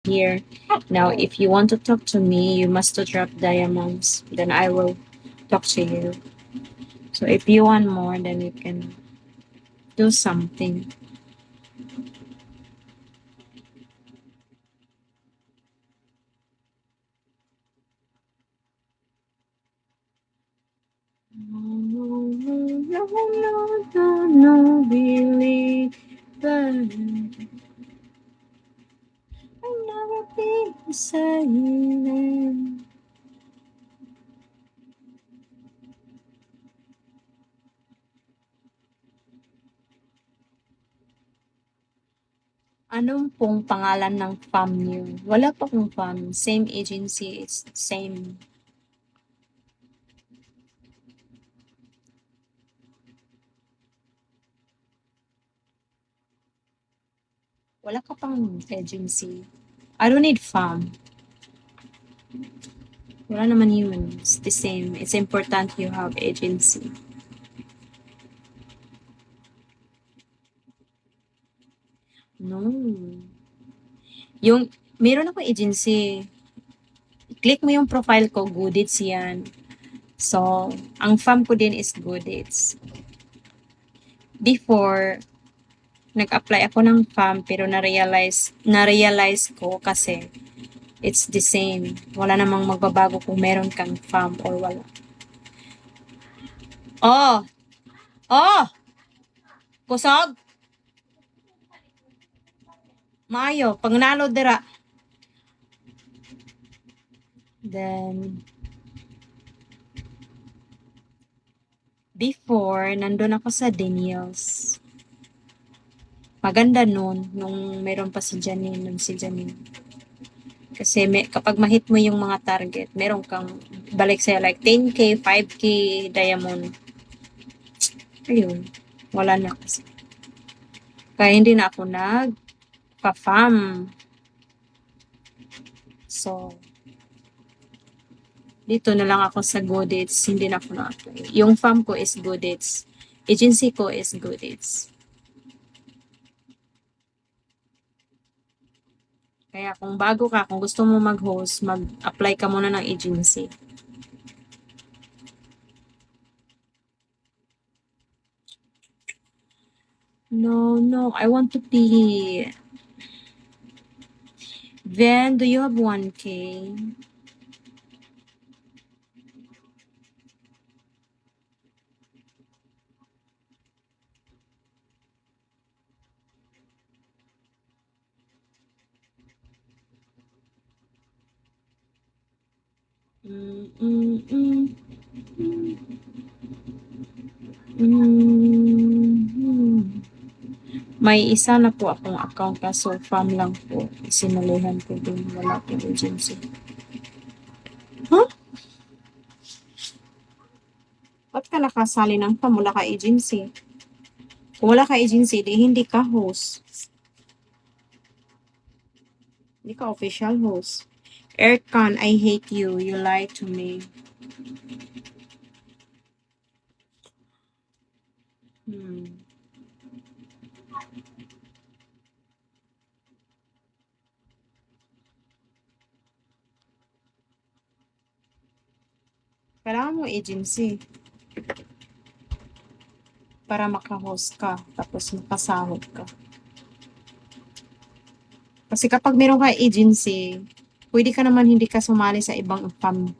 here. Now, if you want to talk to me, you must to drop diamonds. Then I will talk to you. So if you want more, then you can do something. No, no, no, no, no, no, believer. I'll never be the same. Anong pong pangalan ng farm niyo? Wala pa akong farm. Same agency. It's same. Wala ka pang agency. I don't need farm. Wala naman yun. It's the same. It's important you have agency. No. Yung, meron ako agency. Click mo yung profile ko, Goodits yan. So, ang farm ko din is Goodits. Before, nag-apply ako ng farm pero na-realize ko kasi it's the same. Wala namang magbabago kung meron kang farm or wala. Oh! Oh! Kusog! Maayo, pag nalo dira. Then, before, nandun ako sa Daniels. Maganda nun, nung meron pa si Janine, nung si Janine. Kasi kapag ma-hit mo yung mga target, meron kang balik sa'yo like 10K, 5K, diamond. Ayun, wala na kasi. Kaya hindi na ako nag-pa-farm. So, dito na lang ako sa Goodits, hindi na ako na-apply. Yung farm ko is Goodits. Agency ko is Goodits. Kaya kung bago ka, kung gusto mo mag-host, mag-apply ka muna ng agency. No, I want to be. Then, do you have 1K? Mm, mm, mm, mm. May isa na po akong account kaso farm lang po. Sinulihan ko din. Wala po agency. Huh? Ba't ka nakasali ng farm? Wala ka agency. Kung wala ka agency, di hindi ka host. Hindi ka official host. Erkan, I hate you. You lied to me. Hmm. Kailangan mo agency para maka-host ka, tapos makasahod ka. Kasi kapag meron ka agency, pwede ka naman hindi ka sumali sa ibang farm.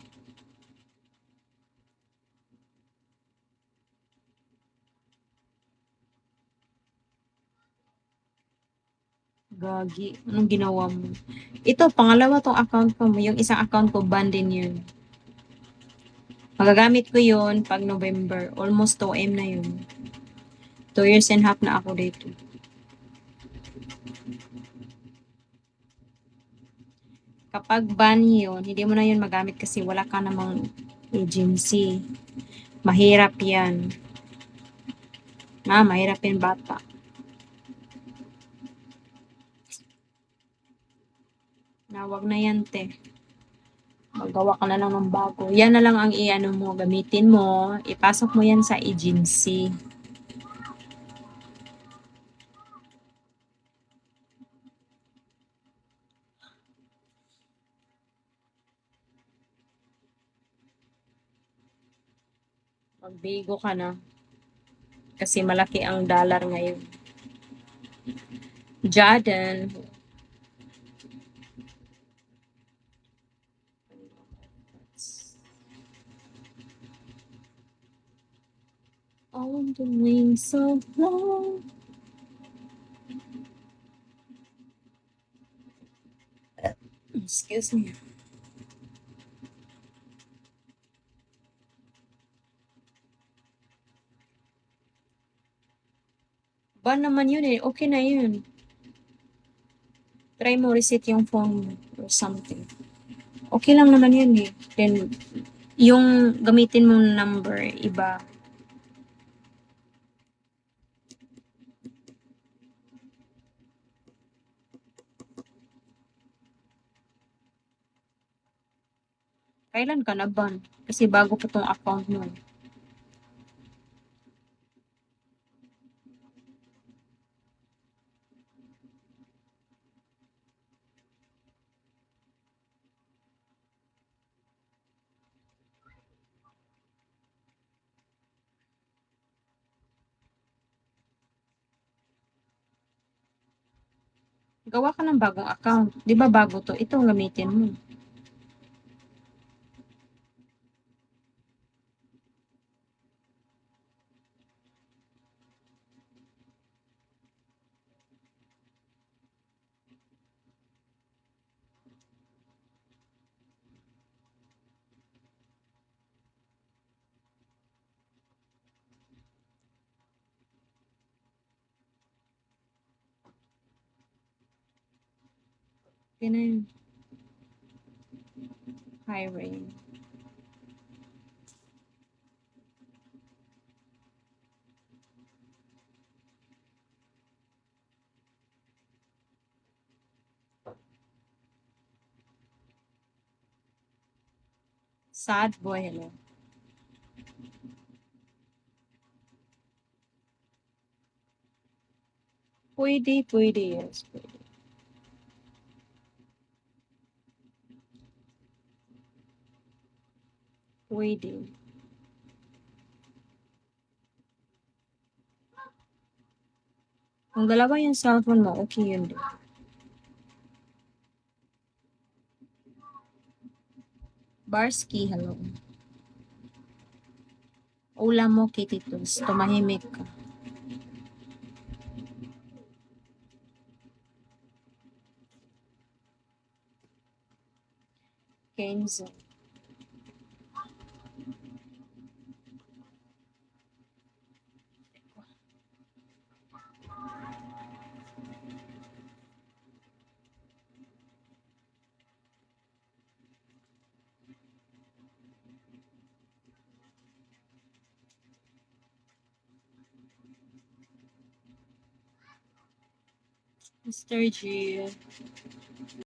Gagi, anong ginawa mo? Ito, pangalawa tong account ko. Yung isang account ko, ban din yun. Magagamit ko yun pag November. Almost 2M na yun. 2 years and half na ako dito. Kapag ban yun, hindi mo na yun magamit kasi wala ka namang agency. Mahirap yan. Mahirap yan bata. Wag na yan, te. Magawa ka na lang ng bago. Yan na lang ang i-ano mo, gamitin mo. Ipasok mo yan sa agency. Magbigo ka na. Kasi malaki ang dollar ngayon. Jordan. On the wings of love. Excuse me. Ban naman yun eh. Okay na yun. Try mo reset yung phone or something. Okay lang naman yun eh. Then, yung gamitin mong number, iba. Kailan ka na ban? Kasi bago pa tong account mo. Gawa ka ng bagong account. Di ba bago to? Ito ang gamitin mo. Yun na yun. High rain. Sad boy, hello. Pwede, pwede, yes. Pwede. Pwede. Kung dalawa yung cellphone mo, okay yun din. Barsky, hello. Ulam mo, Kitty Toons. Tumahimik ka. Kenzo. Mr. G.